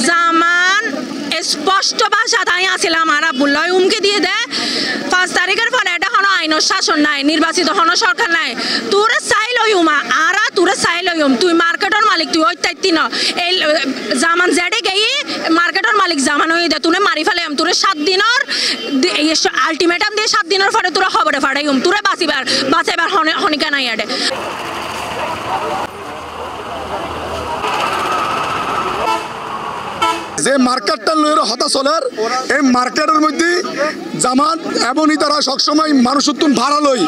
জামান স্পষ্ট ভাষা তাই আসিলাম আর আবুল্লাহ হুমকি দিয়ে দে 5 তারিখের পরে এটা কোনো আইনের শাসন নাই, নির্বাচিত কোনো সরকার নাই, তোরে চাইল হুমা আর তোরে চাইল হুম, তুই মার্কেটের মালিক, তুই অত্যাত্তি ন এই জামান জেডে গেই মার্কেটের মালিক জামান হয়ে দে, তুরে মারি ফেলে তোরে 7 দিনের আলটিমেটাম দিয়ে 7 দিনের পরে তোরা খবরে ফাটাই হুম, তোরে বাঁচাইবার হনিকা নাই এডে। যে মার্কেটটা লইর হতাশলের এই মার্কেটের মধ্যে জামাত এবং তারা সবসময় মানুষের তুন ভাড়া লই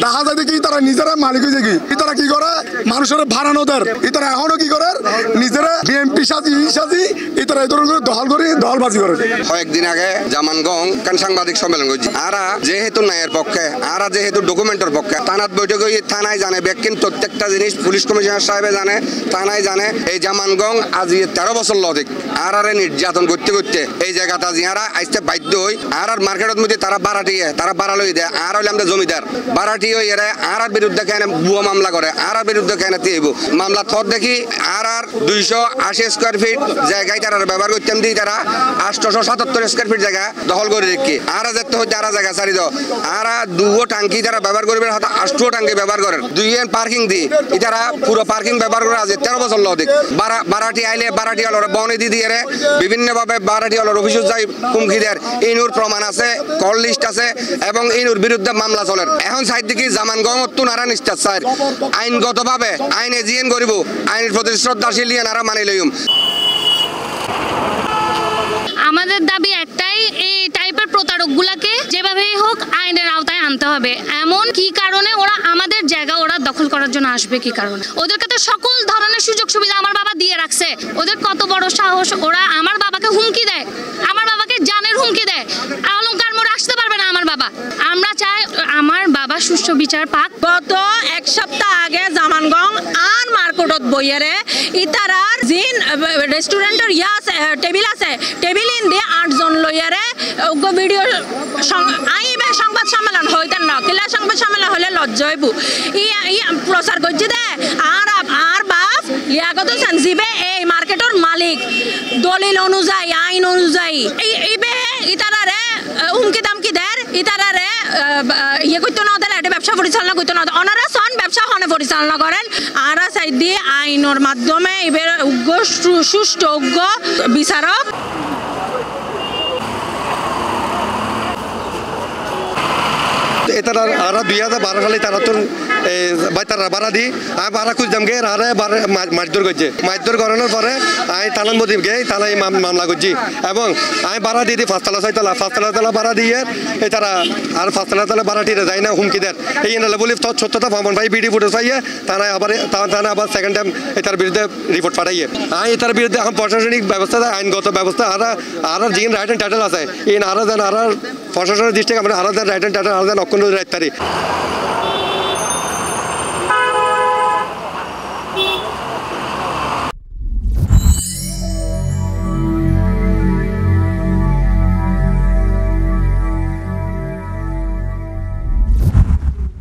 দেখা যায় দেখি তারা নিজেরা মালিক হয়ে যায় তারা কি করে মানুষের ভাড়া নদের তারা এখনো কি করে নিজেরা বিএমপি সাজি তারা এই ধরনের দল করে দলবাজি করে। কয়েকদিন আগে জামানগং কান সাংবাদিক সম্মেলন করছি আরা যেহেতু ন্যায়ের পক্ষে আরা যেহেতু ডকুমেন্টের পক্ষে থানাত বৈঠক হয়ে থানায় জানে ব্যাকিন প্রত্যেকটা জিনিস পুলিশ কমিশনার সাহেবে জানে থানায় জানে এই জামানগং আজ 13 বছর লধিক আর নির্যাতন করতে করতে এই জায়গাটা যারা আইসতে বাধ্য হই আর মার্কেটের মধ্যে তারা বাড়া লই দেয় আর হইলে আমরা জমিদার বাড়াটি হই এরা আর বিরুদ্ধে কেন ভুয়া মামলা করে আর বিরুদ্ধে কেন তিব মামলা থর দেখি আর 280 স্কোয়ার ফিট জায়গায় তারা ব্যবহার করতেন দিই তারা 877 স্কোয়ার ফিট জায়গা দখল করে রেখে আর যেতে হচ্ছে আর জায়গা ছাড়ি দাও আর 2 টাঙ্কি তারা ব্যবহার করবে হাতে 8 টাঙ্কি ব্যবহার করেন 2 পার্কিং দি তারা পুরো পার্কিং ব্যবহার করে আজ 13 বছর লদিক বাড়াটি আইলে বাড়াটি হল বনে দি দিয়ে বিভিন্নভাবে বাড়াটি হল অফিসে যাই হুমকিদের ইনুর প্রমাণ আছে কল লিস্ট আছে এবং ইনুর বিরুদ্ধে মামলা চলে এখন সাইড দিকে জামানগং নারা নিষ্ঠার স্যার আইনগতভাবে আইন এজিএন করিব আইনের প্রতি শ্রদ্ধাশীল নারা মানি লইম। আমাদের দাবি একটাই, এই টাইপের প্রতারকগুলোকে যেভাবেই হোক আইনের আওতায় আনতে হবে। এমন কি কারণে ওরা আমাদের জায়গা ওরা দখল করার জন্য আসবে, কি কারণে? ওদেরকে তো সকল ধরনের সুযোগ সুবিধা আমার বাবা দিয়ে রাখছে, ওদের কত বড় সাহস ওরা আমার বাবাকে হুমকি দেয়, আমার বাবাকে জানের হুমকি দেয়, অলংকার মোড়ে আসতে পারবে না আমার বাবা। আমরা চাই আমার বাবা সুষ্ঠু বিচার পাক। গত 1 সপ্তাহ আগে জামানগং আর মার্কেটত বইয়ারে ইতারার জিন রেস্টুরেন্টের টেবিল আছে টেবিল ইন দিয়ে 8 জন লইয়ারে ভিডিও আইবে সংবাদ সম্মেলন হইতেন না কিলা সংবাদ সম্মেলন হলে লজ্জা হইব প্রচার করছে দে আর বাপ লিয়াকত হোসেন জিবে এই মার্কেটের মালিক দলিল অনুযায়ী আইন অনুযায়ী এইবে ইতারারে হুমকি দামকি দেয় ইতারারে ইয়ে করতে না দেয় এটা ব্যবসা পরিচালনা করতে না ওনারা সন ব্যবসা হনে পরিচালনা করেন আর সাইড দিয়ে আইনের মাধ্যমে এবার সুষ্ঠু বিচারক এটার আর 2012 সালে তারা তো তারা ভাড়া দি আমি ভাড়া খুঁজতাম গে আর মারধর করছে মারধর করানোর পরে আমি থানার মধ্যে গে থানায় মামলা করছি এবং আমি ভাড়া দিয়ে দিই 5 তলা 6 তলা 5 তলা ভাড়া দিয়ে তারা আর 5 তলা ভাড়াটিরে যায় না হুমকি দেয় এই নালে বলি সত্যতা ভ্রমণ ভাই ভিডিও ফুটেজ পাইয়ে থানায় আবার সেকেন্ড টাইম এটার বিরুদ্ধে রিপোর্ট পাঠাইয়ে আমি এটার বিরুদ্ধে এখন প্রশাসনিক ব্যবস্থা আইনগত ব্যবস্থা আর যিনি রাইট অ্যান্ড টাইটেল আছে এই আর প্রশাসনের দৃষ্টিতে আমরা আর রাইট অ্যান্ড টাইটেল আর অক্ষণ রাইট তারি